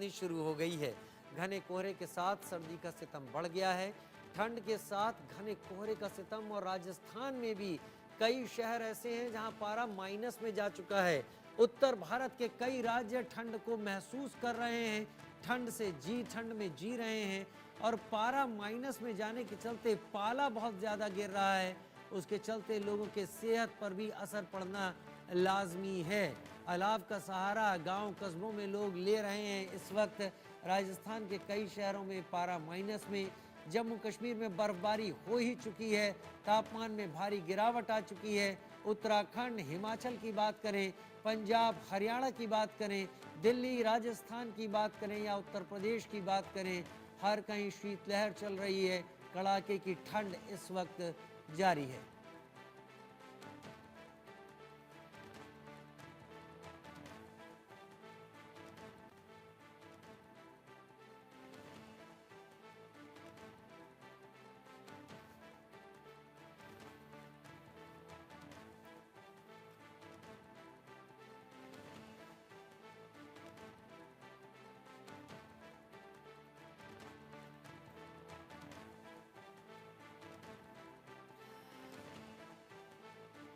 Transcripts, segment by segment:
शुरू हो गई है। घने कोहरे के साथ सर्दी का सितम बढ़ गया है। ठंड के साथ घने कोहरे का सितम और राजस्थान में भी कई शहर ऐसे हैं जहां पारा माइनस में जा चुका है। उत्तर भारत के कई राज्य ठंड को महसूस कर रहे हैं, ठंड में जी रहे हैं और पारा माइनस में जाने के चलते पाला बहुत ज्यादा गिर रहा है। उसके चलते लोगों के सेहत पर भी असर पड़ना लाजमी है। अलाव का सहारा गांव कस्बों में लोग ले रहे हैं। इस वक्त राजस्थान के कई शहरों में पारा माइनस में, जम्मू कश्मीर में बर्फबारी हो ही चुकी है, तापमान में भारी गिरावट आ चुकी है। उत्तराखंड, हिमाचल की बात करें, पंजाब, हरियाणा की बात करें, दिल्ली, राजस्थान की बात करें या उत्तर प्रदेश की बात करें, हर कहीं शीतलहर चल रही है। कड़ाके की ठंड इस वक्त जारी है।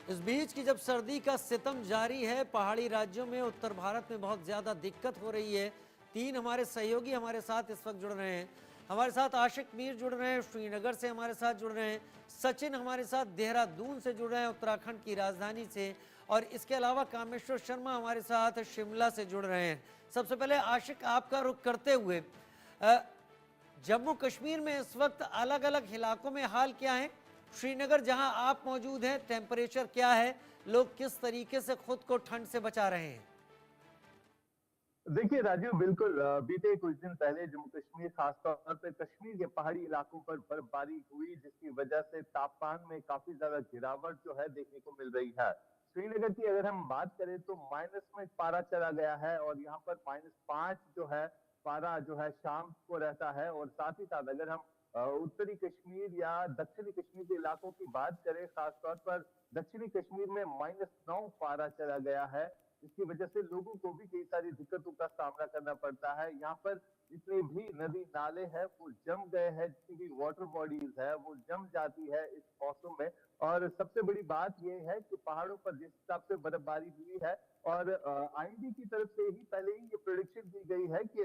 इस बीच की जब सर्दी का सितम जारी है पहाड़ी राज्यों में, उत्तर भारत में बहुत ज़्यादा दिक्कत हो रही है। 3 हमारे सहयोगी हमारे साथ इस वक्त जुड़ रहे हैं। हमारे साथ आशिक मीर जुड़ रहे हैं, श्रीनगर से हमारे साथ जुड़ रहे हैं। सचिन हमारे साथ देहरादून से जुड़ रहे हैं, उत्तराखंड की राजधानी से। और इसके अलावा कामेश्वर शर्मा हमारे साथ शिमला से जुड़ रहे हैं। सबसे पहले आशिक, आपका रुख करते हुए जम्मू कश्मीर में इस वक्त अलग अलग इलाकों में हाल क्या है? श्रीनगर जहां आप मौजूद हैं, टेम्परेचर क्या है? लोग किस तरीके से खुद को ठंड से बचा रहे हैं? देखिए राजीव, बिल्कुल बीते कुछ दिन पहले जम्मू कश्मीर, खासतौर पर कश्मीर के पहाड़ी इलाकों पर बर्फबारी हुई, जिसकी वजह से तापमान में काफी ज्यादा गिरावट जो है देखने को मिल रही है। श्रीनगर की अगर हम बात करें तो माइनस में पारा चला गया है और यहाँ पर -5 जो है पारा जो है शाम को रहता है। और साथ ही साथ अगर हम उत्तरी कश्मीर या दक्षिणी कश्मीर के इलाकों की बात करें, खासतौर पर दक्षिणी कश्मीर में -9 पारा चला गया है, जिसकी वजह से लोगों को भी कई सारी दिक्कतों का सामना करना पड़ता है। यहाँ पर जितने भी नदी नाले हैं वो जम गए हैं, जितनी भी वाटर बॉडीज है वो जम जाती है इस मौसम में। और सबसे बड़ी बात यह है कि पहाड़ों पर जिस हिसाब से बर्फबारी हुई है, और आईएमडी की तरफ से ही पहले ही ये प्रेडिक्शन की गई है कि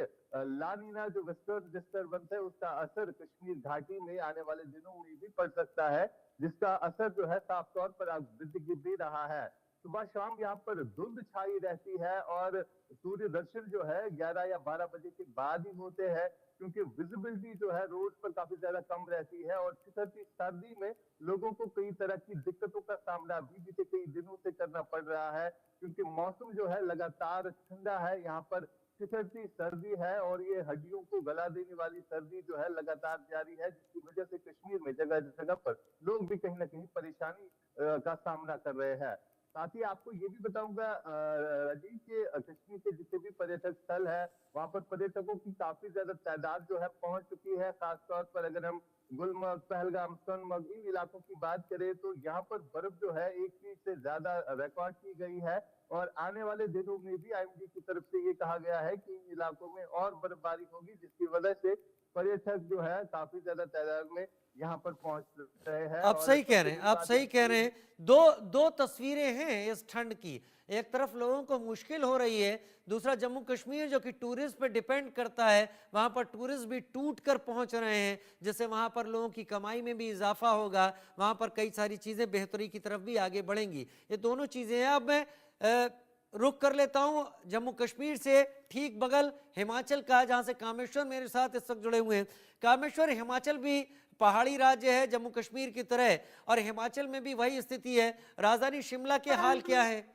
ला नीना जो वेस्टर्न डिस्टर्बेंस है उसका असर कश्मीर घाटी में आने वाले दिनों में भी पड़ सकता है, जिसका असर जो है साफ तौर पर अब दिख भी रहा है। सुबह शाम यहाँ पर धुंध छाई रहती है और सूर्य दर्शन जो है 11 या 12 बजे के बाद ही होते हैं, क्योंकि विजिबिलिटी जो है रोड पर काफी ज्यादा कम रहती है। और छितरती सर्दी में लोगों को कई तरह की दिक्कतों का सामना भी बीते कई दिनों से करना पड़ रहा है, क्योंकि मौसम जो है लगातार ठंडा है। यहाँ पर छितरती सर्दी है और ये हड्डियों को गला देने वाली सर्दी जो है लगातार जारी है, जिसकी वजह से कश्मीर में जगह जगह पर लोग भी कहीं ना कहीं परेशानी का सामना कर रहे हैं। साथ ही आपको ये भी बताऊंगा राजीव, के कश्मीर के जितने भी पर्यटक स्थल है वहां पर पर्यटकों की काफी ज्यादा तादाद जो है पहुंच चुकी है। खासतौर पर अगर हम गुलमर्ग, पहलगाम, सोनमर्ग इन इलाकों की बात करें तो यहाँ पर बर्फ जो है 1 फीट से ज्यादा रिकॉर्ड की गई है। और आने वाले दिनों में भी आईएमडी की तरफ से ये कहा गया है कि इन इलाकों में और बर्फबारी होगी, जिसकी वजह से पर्यटक जो है काफी ज्यादा तादाद में यहाँ पर पहुंच रहे हैं। आप और सही कह सबसे रहे हैं, बड़ी आप बात सही कह रहे हैं। दो दो तस्वीरें हैं इस ठंड की। एक तरफ लोगों को मुश्किल हो रही है, दूसरा जम्मू कश्मीर जो कि टूरिस्ट पे डिपेंड करता है, वहां पर टूरिस्ट भी टूट कर पहुंच रहे हैं, जिससे वहां पर लोगों की कमाई में भी इजाफा होगा, वहां पर कई सारी चीजें बेहतरी की तरफ भी आगे बढ़ेंगी। ये दोनों चीजें हैं। अब मैं रुक कर लेता हूं जम्मू कश्मीर से ठीक बगल हिमाचल का, जहां से कामेश्वर मेरे साथ इस वक्त जुड़े हुए हैं। कामेश्वर, हिमाचल भी पहाड़ी राज्य है जम्मू कश्मीर की तरह, और हिमाचल में भी वही स्थिति है। राजधानी शिमला के हाल क्या है?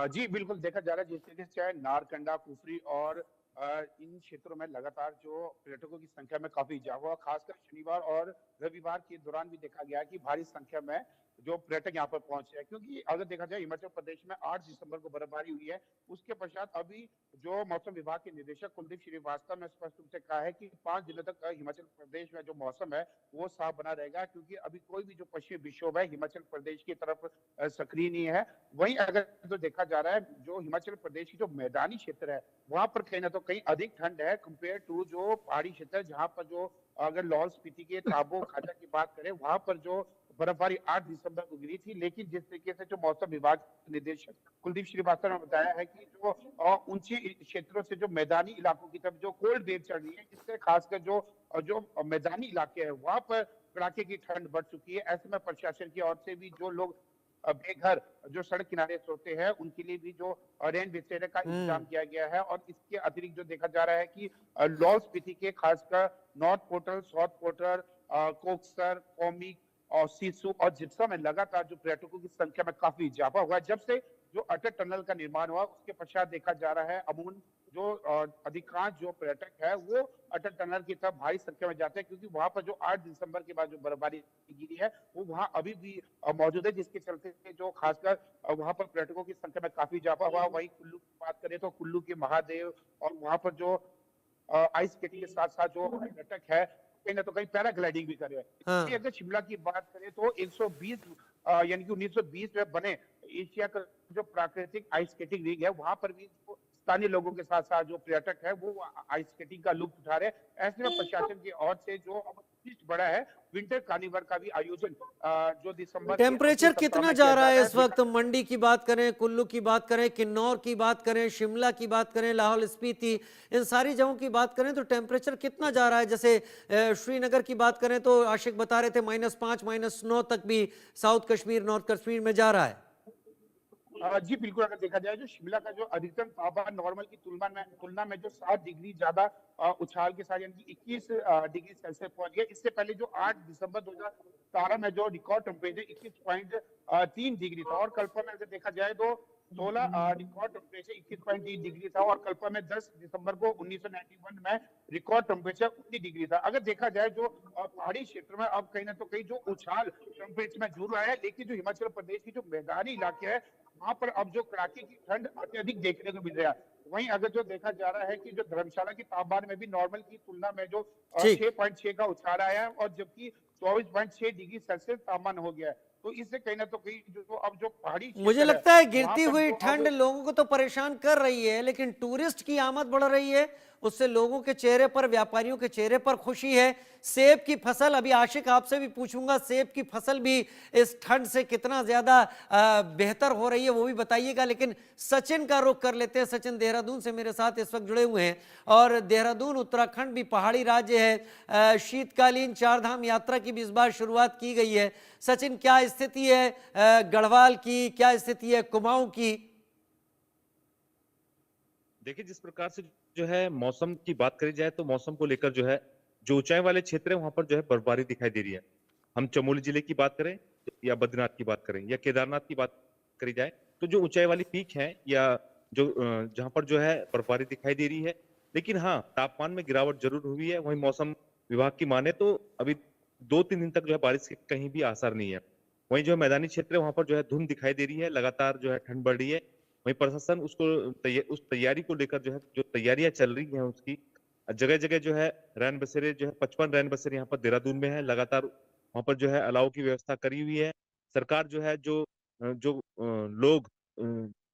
जी बिल्कुल, देखा जा रहा है जिस तरीके से चाहे नारकंडा, कुफरी और इन क्षेत्रों में लगातार जो पर्यटकों की संख्या में काफी इजाफा हुआ, खासकर शनिवार और रविवार के दौरान भी देखा गया कि भारी संख्या में जो पर्यटक यहाँ पर पहुंचे हैं, क्योंकि अगर देखा जाए हिमाचल प्रदेश में 8 दिसंबर को बर्फबारी हुई है। उसके पश्चात अभी जो मौसम विभाग के निदेशक कुलदीप श्रीवास्तव ने स्पष्ट रूप से कहा है कि 5 दिनों तक हिमाचल प्रदेश में जो मौसम है वो साफ बना रहेगा, क्योंकि अभी कोई भी जो पश्चिमी विक्षोभ है हिमाचल प्रदेश की तरफ सक्रिय नहीं है। वहीं अगर जो देखा जा रहा है, जो हिमाचल प्रदेश की जो मैदानी क्षेत्र है वहां पर कहीं ना तो कहीं अधिक ठंड है कंपेयर टू जो पहाड़ी क्षेत्र है, जहां पर जो अगर लाहौल स्पीति के ताबो खाजा की बात करें वहां पर जो बर्फबारी 8 दिसंबर को गिरी थी। लेकिन जिस तरीके से जो मौसम विभाग के निदेशक कुलदीप श्रीवास्तव ने बताया है कि जो ऊंची क्षेत्रों से जो मैदानी इलाकों की तरफ जो कोल्ड वेव चल रही है, इससे खासकर जो मैदानी इलाके हैं वहां पर कड़ाके की ठंड बढ़ चुकी है। ऐसे में प्रशासन की ओर से भी जो लोग बेघर जो सड़क किनारे सोते हैं उनके लिए भी जो रेन बसेरे का इंतजाम किया गया है। और इसके अतिरिक्त जो देखा जा रहा है कि लाहौल स्पीति के खासकर north portal, south portal, Koksar, comic और सिसु और जिप्सा में लगातार जो पर्यटकों की संख्या में काफी इजाफा हुआ है। जब से जो अटल टनल का निर्माण हुआ उसके पश्चात देखा जा रहा है अमून जो अधिकांश जो पर्यटक है वो अटल टनल की तरफ भारी संख्या में जाते हैं, क्योंकि वहां पर जो 8 दिसंबर के बाद जो बर्फबारी गिरी है वो वहां अभी भी मौजूद है, जिसके चलते जो खासकर वहां पर पर्यटकों की संख्या में काफी इजाफा हुआ। वहीं कुल्लू की बात करें तो कुल्लू के महादेव और वहां पर जो आइस स्केटिंग के साथ साथ जो पर्यटक है कहीं ना तो कहीं पैराग्लाइडिंग भी कर रहे हैं। हाँ। अगर शिमला की बात करें तो 120 यानी कि 1920 में बने एशिया का जो प्राकृतिक आइस स्केटिंग रीग है वहां पर भी स्थानीय लोगों के साथ साथ जो पर्यटक है वो आइस स्केटिंग का लुत्फ उठा रहे हैं। ऐसे में प्रशासन की ओर से जो अब बड़ा है विंटर कार्निवल का भी आयोजन जो दिसंबर टेम्परेचर कितना जा रहा है इस वक्त? मंडी की बात करें, कुल्लू की बात करें, किन्नौर की बात करें, शिमला की बात करें, लाहौल स्पीति, इन सारी जगहों की बात करें तो टेम्परेचर कितना जा रहा है? जैसे श्रीनगर की बात करें तो आशिक बता रहे थे -5 -9 तक भी साउथ कश्मीर, नॉर्थ कश्मीर में जा रहा है। जी बिल्कुल, अगर देखा जाए जो शिमला का जो अधिकतम तापमान नॉर्मल की तुलना में जो 7 डिग्री ज्यादा उछाल के साथ यानी कि 21 डिग्री सेल्सियस पहुंच गया। इससे पहले जो 8 दिसंबर 2017 में जो रिकॉर्ड टेम्परेचर 21.3 डिग्री था और कल्पा में अगर देखा जाए तो 16 रिकॉर्ड टेम्परेचर 21.3 डिग्री था और कल्पा में 10 दिसंबर को 1991 में रिकॉर्ड टेम्परेचर 19 डिग्री था। अगर देखा जाए जो पहाड़ी क्षेत्र में अब कहीं ना तो कहीं जो उछाल टेम्परेचर में जुड़ रहा है, लेकिन जो हिमाचल प्रदेश की जो मैदानी इलाके है वहां पर अब जो कड़ाके की ठंड अत्यधिक देखने को मिल रहा है। वहीं अगर जो देखा जा रहा है कि जो धर्मशाला की तापमान में भी नॉर्मल की तुलना में जो 6.6 का उछाल आया है और जबकि 24.6 डिग्री सेल्सियस तापमान हो गया है। तो इससे कहीं ना तो कहीं जो अब जो पहाड़ी मुझे लगता है गिरती हुई ठंड लोगों को तो परेशान कर रही है, लेकिन टूरिस्ट की आमद बढ़ रही है, उससे लोगों के चेहरे पर, व्यापारियों के चेहरे पर खुशी है। सेब की फसल, अभी आशिक आपसे भी पूछूंगा, सेब की फसल भी इस ठंड से कितना ज्यादा बेहतर हो रही है वो भी बताइएगा। लेकिन सचिन का रुख कर लेते हैं। सचिन देहरादून से मेरे साथ इस वक्त जुड़े हुए हैं और देहरादून उत्तराखंड भी पहाड़ी राज्य है, शीतकालीन चारधाम यात्रा की भी इस बार शुरुआत की गई है। सचिन, क्या स्थिति है गढ़वाल की, क्या स्थिति है कुमाऊं की? देखिए, जिस प्रकार से जो है मौसम की बात करी जाए तो मौसम को लेकर जो है जो ऊंचाई वाले क्षेत्र है वहां पर जो है बर्फबारी दिखाई दे रही है। हम चमोली जिले की बात करें या बद्रीनाथ की बात करें या केदारनाथ की बात करी जाए तो जो ऊंचाई वाली पीक है या जो जहां पर जो है बर्फबारी दिखाई दे रही है। लेकिन हाँ, तापमान में गिरावट जरूर हुई है। वहीं मौसम विभाग की माने तो अभी 2-3 दिन तक जो है बारिश के कहीं भी आसार नहीं है। वहीं जो मैदानी क्षेत्र है वहां पर जो है धुंध दिखाई दे रही है, लगातार जो है ठंड बढ़ रही है। वहीं प्रशासन उस तैयारी को लेकर जो है जो तैयारियां चल रही हैं उसकी जगह जगह जो है रैन बसेरे जो है 55 रैन बसेरे यहाँ पर देहरादून में है, लगातार वहां पर जो है अलाव की व्यवस्था करी हुई है। सरकार जो है जो जो लोग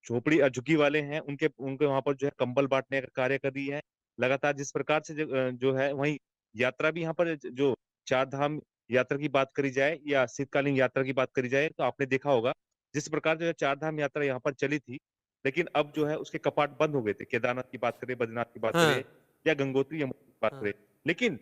झोपड़ी झुग्गी वाले हैं उनके उनके वहां पर जो है कंबल बांटने का कार्य कर रही है लगातार। जिस प्रकार से जो है वहीं यात्रा भी यहाँ पर जो चार धाम यात्रा की बात करी जाए या शीतकालीन यात्रा की बात करी जाए तो आपने देखा होगा जिस प्रकार जो है चार धाम यात्रा यहाँ पर चली थी, लेकिन अब जो है उसके कपाट बंद हो गए थे। केदारनाथ की बात करें, बद्रीनाथ की बात करें या गंगोत्री यमुना की बात करें, लेकिन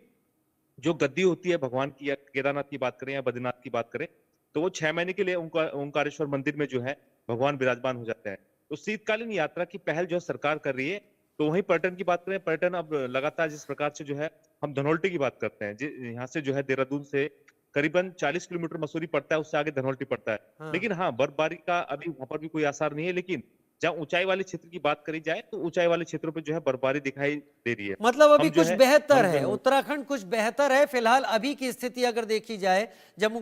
जो गद्दी होती है भगवान की या केदारनाथ की बात करें या बद्रीनाथ की बात करें तो वो 6 महीने के लिए ओंकारेश्वर मंदिर में जो है भगवान विराजमान हो जाते हैं। तो शीतकालीन यात्रा की पहल जो है सरकार कर रही है। तो वहीं पर्यटन की बात करें, पर्यटन अब लगातार जिस प्रकार से जो है हम धनौल्टी की बात करते हैं, यहाँ से जो है देहरादून से करीबन 40 किलोमीटर मसूरी पड़ता है, उससे आगे धनौल्टी पड़ता है। लेकिन हाँ, बर्फबारी का अभी वहां पर भी कोई आसार नहीं है। लेकिन जहाँ ऊंचाई वाले क्षेत्र की बात करी जाए तो ऊंचाई वाले क्षेत्रों पे जो है बर्फबारी दिखाई दे रही है। मतलब अभी कुछ बेहतर है, उत्तराखंड कुछ बेहतर है फिलहाल। अभी की स्थिति अगर देखी जाए, जम्मू